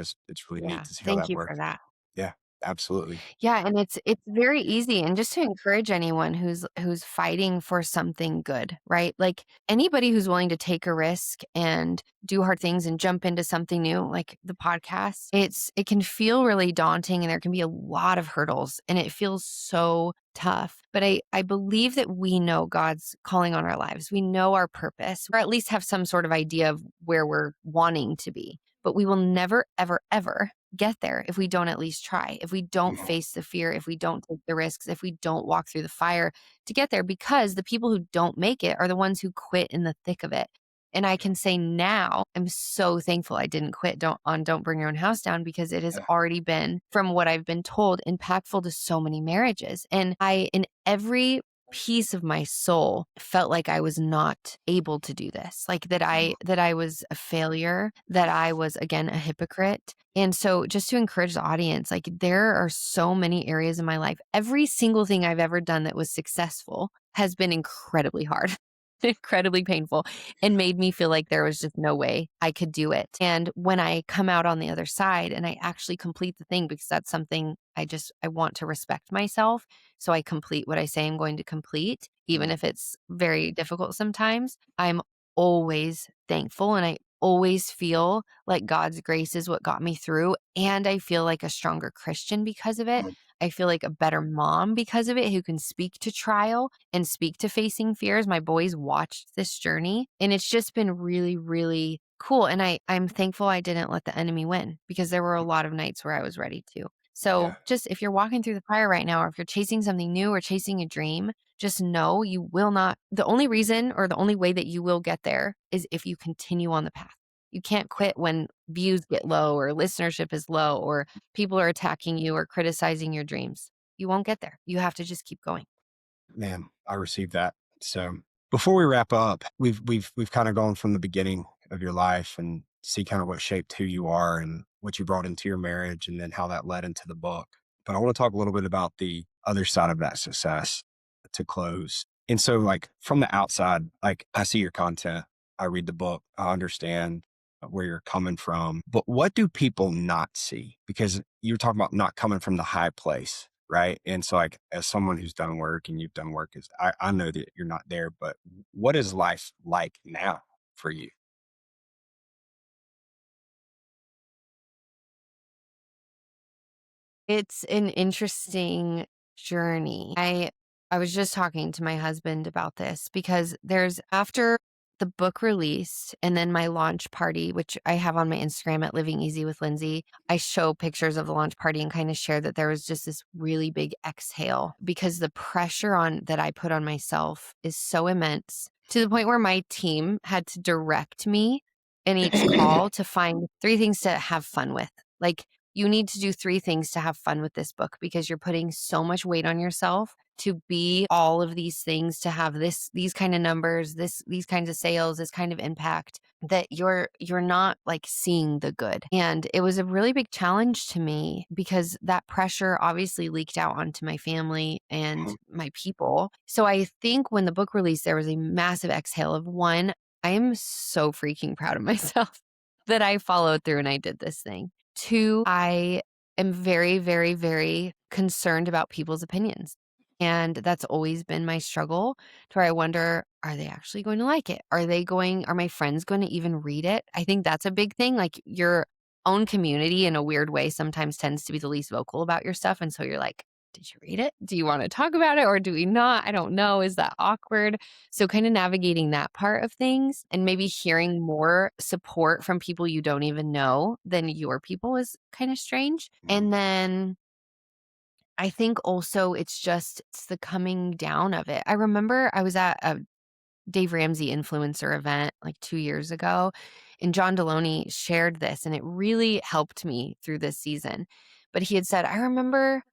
S1: really neat
S2: Yeah.
S1: to see how
S2: Thank
S1: that
S2: you for
S1: works.
S2: that.
S1: Yeah, absolutely.
S2: Yeah, and it's very easy and just to encourage anyone who's fighting for something good, right? Like anybody who's willing to take a risk and do hard things and jump into something new, like the podcast, it can feel really daunting and there can be a lot of hurdles and it feels so tough. But I believe that we know God's calling on our lives. We know our purpose, or at least have some sort of idea of where we're wanting to be. But we will never, ever, ever get there if we don't at least try, if we don't
S1: Mhm.
S2: face the fear, if we don't take the risks, if we don't walk through the fire to get there, because the people who don't make it are the ones who quit in the thick of it. And I can say now, I'm so thankful I didn't quit Don't Bring Your Own House Down because it has
S1: Yeah.
S2: already been, from what I've been told, impactful to so many marriages. And in every piece of my soul felt like I was not able to do this, like that I was a failure, that I was, again, a hypocrite. And so just to encourage the audience, like there are so many areas in my life. Every single thing I've ever done that was successful has been incredibly hard, incredibly painful, and made me feel like there was just no way I could do it. And when I come out on the other side and I actually complete the thing, because that's something I want to respect myself. So I complete what I say I'm going to complete, even if it's very difficult sometimes. I'm always thankful, and I always feel like God's grace is what got me through. And I feel like a stronger Christian because of it. I feel like a better mom because of it, who can speak to trial and speak to facing fears. My boys watched this journey, and it's just been really, really cool. And I'm thankful I didn't let the enemy win, because there were a lot of nights where I was ready to. So just if you're walking through the fire right now, or if you're chasing something new or chasing a dream, just know you will not. The only reason or the only way that you will get there is if you continue on the path. You can't quit when views get low or listenership is low or people are attacking you or criticizing your dreams. You won't get there. You have to just keep going.
S1: Man, I received that. So before we wrap up, we've kind of gone from the beginning of your life and see kind of what shaped who you are and what you brought into your marriage, and then how that led into the book. But I want to talk a little bit about the other side of that success to close. And so, like, from the outside, like, I see your content, I read the book, I understand where you're coming from, but what do people not see? Because you're talking about not coming from the high place, right? And so, like, as someone who's done work and you've done work, is I know that you're not there, but what is life like now for you?
S2: It's an interesting journey. I was just talking to my husband about this, because there's, after the book released and then my launch party, which I have on my Instagram at Living Easy with Lindsay, I show pictures of the launch party and kind of share that there was just this really big exhale, because the pressure on that I put on myself is so immense, to the point where my team had to direct me in each call to find 3 things to have fun with. Like, you need to do 3 things to have fun with this book, because you're putting so much weight on yourself to be all of these things, to have these kind of numbers, these kinds of sales, this kind of impact, that you're not like seeing the good. And it was a really big challenge to me, because that pressure obviously leaked out onto my family and my people. So I think when the book released, there was a massive exhale of, one, I am so freaking proud of myself that I followed through and I did this thing. 2, I am very, very, very concerned about people's opinions. And that's always been my struggle, to where I wonder, are they actually going to like it? Are my friends going to even read it? I think that's a big thing. Like, your own community, in a weird way, sometimes tends to be the least vocal about your stuff. And so you're like, did you read it? Do you want to talk about it, or do we not? I don't know. Is that awkward? So kind of navigating that part of things, and maybe hearing more support from people you don't even know than your people, is kind of strange. And then I think also it's the coming down of it. I remember I was at a Dave Ramsey influencer event like 2 years ago, and John Deloney shared this, and it really helped me through this season. But he had said, I remember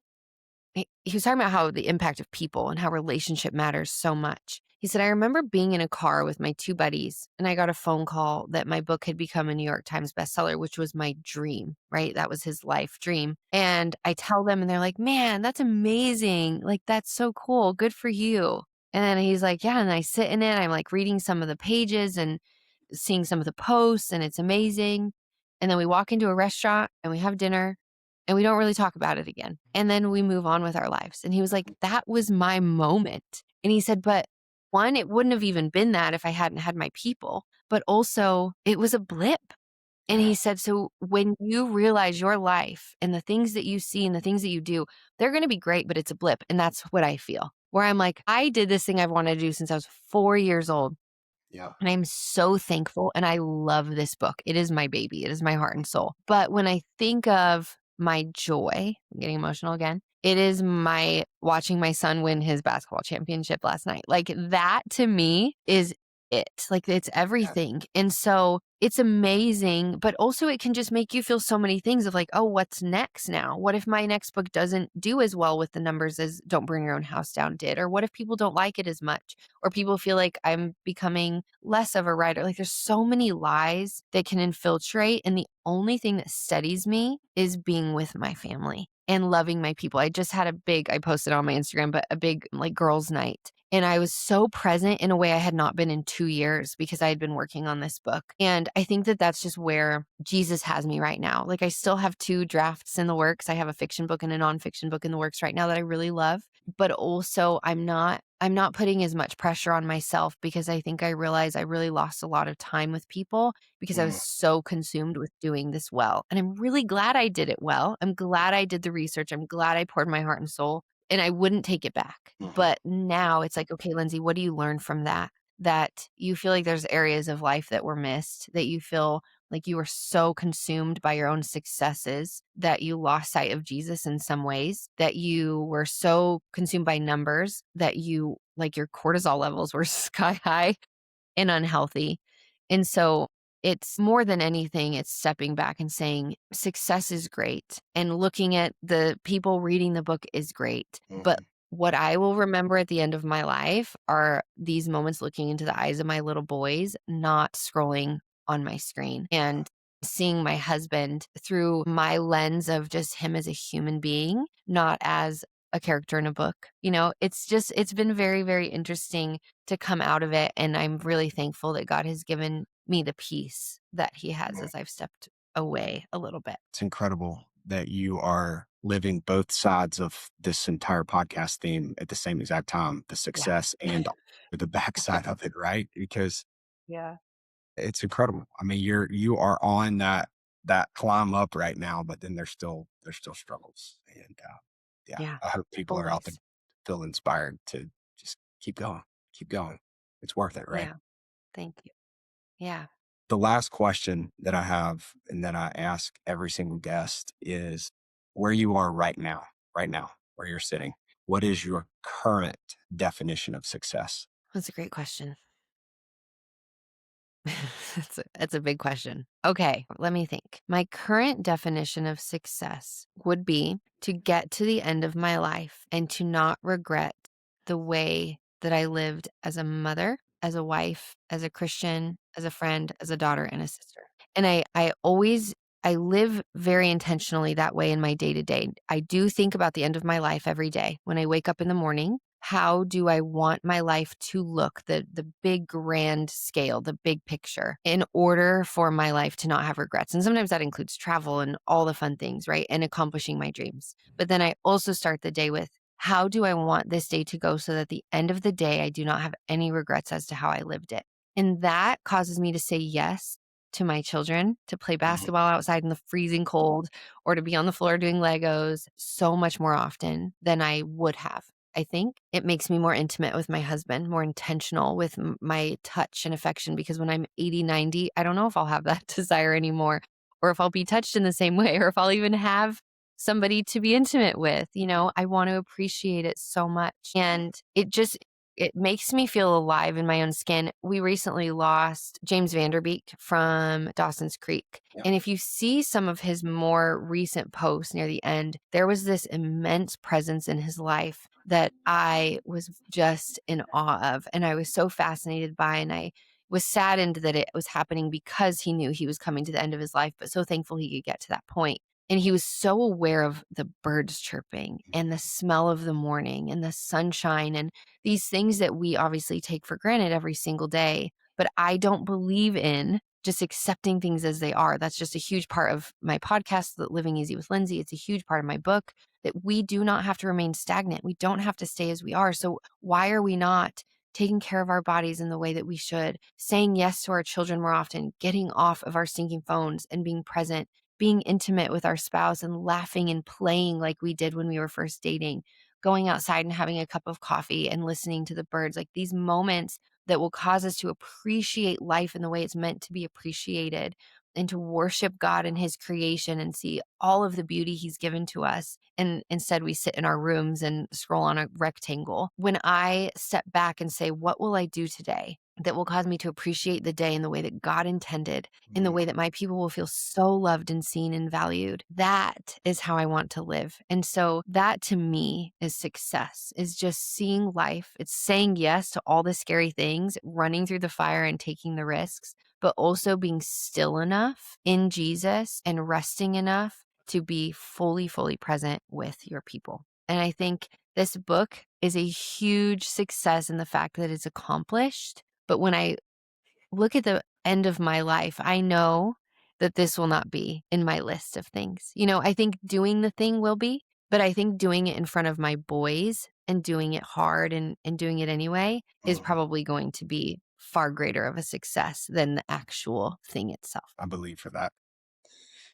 S2: he was talking about how the impact of people and how relationship matters so much. He said, I remember being in a car with my 2 buddies, and I got a phone call that my book had become a New York Times bestseller, which was my dream, right? That was his life dream. And I tell them, and they're like, man, that's amazing. Like, that's so cool. Good for you. And then he's like, yeah. And I sit in it. I'm like reading some of the pages and seeing some of the posts, and it's amazing. And then we walk into a restaurant and we have dinner, and we don't really talk about it again. And then we move on with our lives. And he was like, that was my moment. And he said, but one, it wouldn't have even been that if I hadn't had my people, but also it was a blip. And he said, so when you realize your life and the things that you see and the things that you do, they're going to be great, but it's a blip. And that's what I feel, where I'm like, I did this thing I've wanted to do since I was 4 years old.
S1: Yeah.
S2: And I'm so thankful. And I love this book. It is my baby. It is my heart and soul. But when I think of my joy, I'm getting emotional again, it is my watching my son win his basketball championship last night. Like, that to me is it. Like it's
S1: Yeah.
S2: everything. And so it's amazing, but also it can just make you feel so many things of like, oh, what's next now? What if my next book doesn't do as well with the numbers as Don't Burn Your Own House Down did? Or what if people don't like it as much? Or people feel like I'm becoming less of a writer? Like there's so many lies that can infiltrate. And the only thing that steadies me is being with my family and loving my people. I just had I posted on my Instagram, but a big like girls' night. And I was so present in a way I had not been in 2 years because I had been working on this book. And I think that that's just where Jesus has me right now. Like I still have 2 drafts in the works. I have a fiction book and a nonfiction book in the works right now that I really love. But also I'm not putting as much pressure on myself because I think I realized I really lost a lot of time with people because I was
S1: Mm,
S2: so consumed with doing this well. And I'm really glad I did it well. I'm glad I did the research. I'm glad I poured my heart and soul and I wouldn't take it back.
S1: mhm.
S2: But now it's like, okay, Lindsay, what do you learn from that? That you feel like there's areas of life that were missed, that you feel like you were so consumed by your own successes that you lost sight of Jesus in some ways, that you were so consumed by numbers that you like your cortisol levels were sky high and unhealthy. And so it's more than anything, it's stepping back and saying success is great and looking at the people reading the book is great. But
S1: Mhm.
S2: what I will remember at the end of my life are these moments looking into the eyes of my little boys, not scrolling on my screen and seeing my husband through my lens of just him as a human being, not as a character in a book. It's been very, very interesting to come out of it. And I'm really thankful that God has given me the peace that He has
S1: Right.
S2: as I've stepped away a little bit.
S1: It's incredible that you are living both sides of this entire podcast theme at the same exact time, the
S2: Yeah.
S1: success and the backside of it, right? Because
S2: Yeah.
S1: it's incredible. I mean, you are on that climb up right now, but then there's still struggles. And yeah,
S2: Yeah.
S1: I hope people are out there
S2: Always.
S1: feel inspired to just keep going, keep going. It's worth it, right?
S2: Yeah. Thank you. Yeah.
S1: The last question that I have and that I ask every single guest is where you are right now, where you're sitting. What is your current definition of success?
S2: That's a great question. That's a big question. Okay, let me think. My current definition of success would be to get to the end of my life and to not regret the way that I lived as a mother, as a wife, as a Christian, as a friend, as a daughter, and a sister. And I live very intentionally that way in my day to day. I do think about the end of my life every day. When I wake up in the morning, how do I want my life to look, the big grand scale, the big picture, in order for my life to not have regrets? And sometimes that includes travel and all the fun things, right? And accomplishing my dreams. But then I also start the day with, how do I want this day to go so that at the end of the day, I do not have any regrets as to how I lived it? And that causes me to say yes to my children, to play
S1: Mhm.
S2: basketball outside in the freezing cold, or to be on the floor doing Legos so much more often than I would have. I think it makes me more intimate with my husband, more intentional with my touch and affection, because when I'm 80, 90, I don't know if I'll have that desire anymore, or if I'll be touched in the same way, or if I'll even have somebody to be intimate with. I want to appreciate it so much. And it makes me feel alive in my own skin. We recently lost James Vanderbeek from Dawson's Creek.
S1: Yeah.
S2: And if you see some of his more recent posts near the end, there was this immense presence in his life that I was just in awe of. And I was so fascinated by, and I was saddened that it was happening because he knew he was coming to the end of his life, but so thankful he could get to that point. And he was so aware of the birds chirping and the smell of the morning and the sunshine and these things that we obviously take for granted every single day. But I don't believe in just accepting things as they are. That's just a huge part of my podcast, Living Easy with Lindsay. It's a huge part of my book that we do not have to remain stagnant. We don't have to stay as we are. So why are we not taking care of our bodies in the way that we should, saying yes to our children more often, getting off of our stinking phones and being present, being intimate with our spouse and laughing and playing like we did when we were first dating, going outside and having a cup of coffee and listening to the birds, like these moments that will cause us to appreciate life in the way it's meant to be appreciated and to worship God and His creation and see all of the beauty He's given to us. And instead, we sit in our rooms and scroll on a rectangle. When I step back and say, what will I do today that will cause me to appreciate the day in the way that God intended, in the
S1: Mm,
S2: way that my people will feel so loved and seen and valued. That is how I want to live. And so that to me is success, is just seeing life. It's saying yes to all the scary things, running through the fire and taking the risks, but also being still enough in Jesus and resting enough to be fully, fully present with your people. And I think this book is a huge success in the fact that it's accomplished. But when I look at the end of my life, I know that this will not be in my list of things. I think doing the thing will be, but I think doing it in front of my boys and doing it hard and doing it anyway is
S1: mhm.
S2: probably going to be far greater of a success than the actual thing itself.
S1: I believe for that.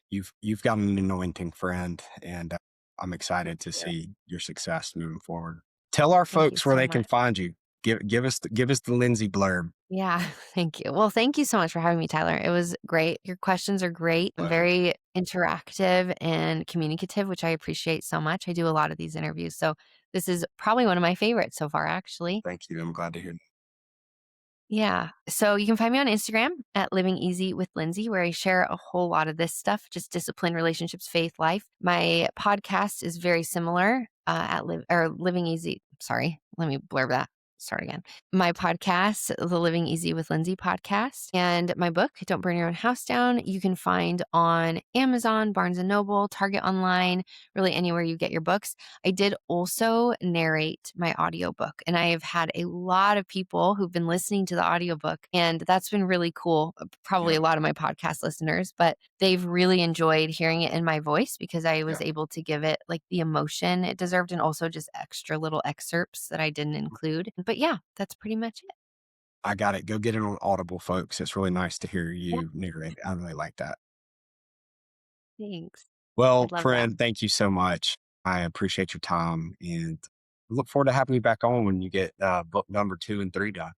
S1: You've got an anointing, friend, and I'm excited to see your success moving forward. Tell our
S2: Thank you
S1: folks where
S2: so
S1: they
S2: much.
S1: can find you. Give us the Lindsay blurb.
S2: Yeah, thank you. Well, thank you so much for having me, Tyler. It was great. Your questions are great,
S1: Pleasure.
S2: very interactive and communicative, which I appreciate so much. I do a lot of these interviews. So this is probably one of my favorites so far, actually.
S1: Thank you. I'm glad to hear that.
S2: Yeah. So you can find me on Instagram at Living Easy with Lindsay, where I share a whole lot of this stuff, just discipline, relationships, faith, life. My podcast is very similar Living Easy. Sorry, let me blurb that. Start again. My podcast, the Living Easy with Lindsay podcast, and my book, Don't Burn Your Own House Down, you can find on Amazon, Barnes and Noble, Target Online, really anywhere you get your books. I did also narrate my audiobook, and I have had a lot of people who've been listening to the audiobook, and that's been really cool. Probably
S1: Yeah.
S2: a lot of my podcast listeners, but they've really enjoyed hearing it in my voice because I was
S1: Yeah.
S2: able to give it like the emotion it deserved and also just extra little excerpts that I didn't include. But yeah, that's pretty much it.
S1: I got it. Go get it on Audible, folks. It's really nice to hear
S2: Yeah,
S1: you narrate. I really like that.
S2: thanks.
S1: Well,
S2: I'd love that.
S1: friend, thank you so much. I appreciate your time and look forward to having you back on when you get book number 2 and 3 done.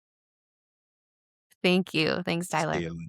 S2: Thank you. Thanks,
S1: See
S2: Tyler.
S1: you.